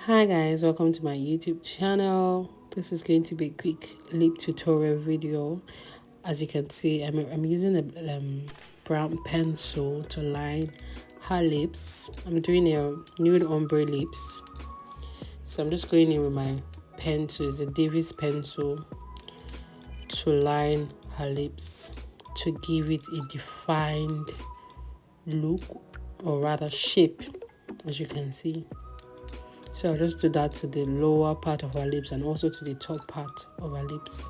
Hi guys, welcome to my YouTube channel. This is going to be a quick lip tutorial video. As you can see, I'm using a brown pencil to line her lips. I'm doing a nude ombre lips. So I'm just going in with my pencil, it's a Davis pencil, to line her lips to give it a defined look, or rather shape, as you can see. So I'll just do that to the lower part of our lips and also to the top part of our lips.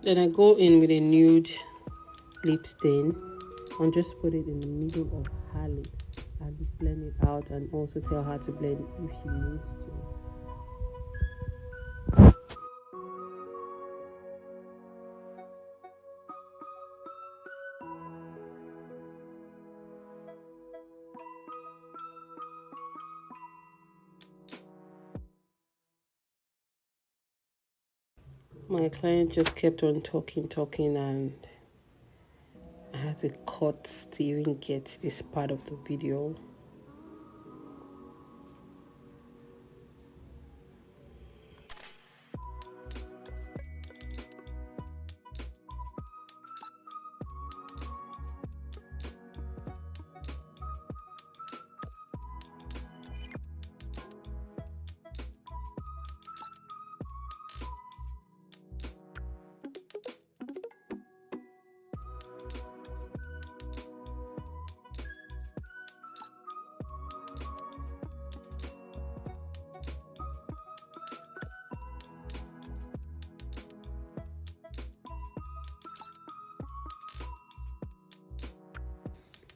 Then I go in with a nude lip stain and just put it in the middle of her lips and blend it out, and also tell her to blend if she needs to. My client just kept on talking, and I had to cut to even get this part of the video.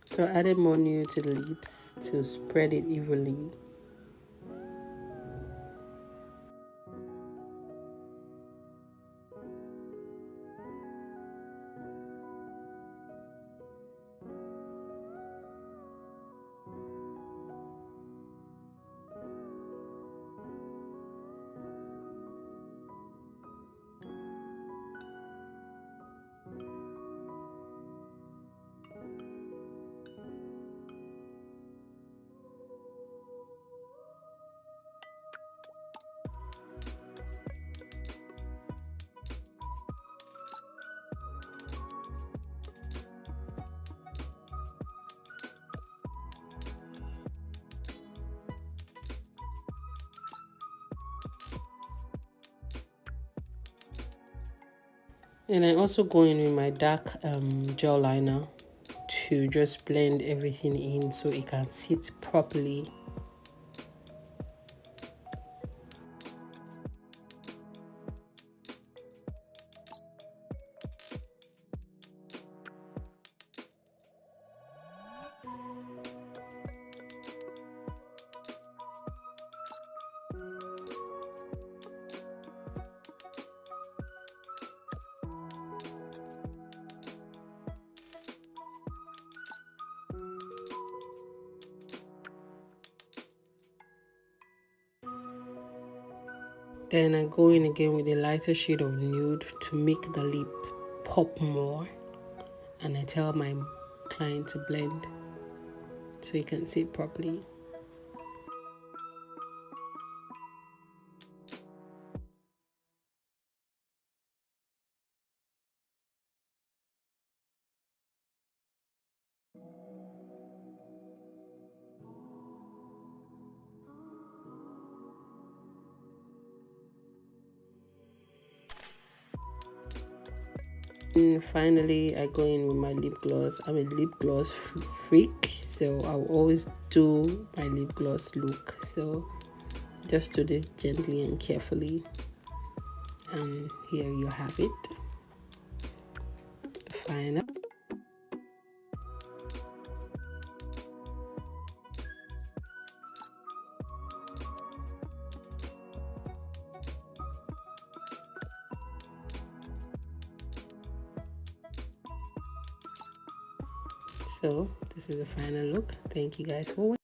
So I added more nude to the lips to spread it evenly. And I also go in with my dark gel liner to just blend everything in so it can sit properly. Then I go in again with a lighter shade of nude to make the lips pop more. And I tell my client to blend so you can see it properly. And finally, I go in with my lip gloss. I'm a lip gloss freak, so I'll always do my lip gloss look. So just do this gently and carefully, and here you have it. Final. So this is the final look. Thank you guys for watching.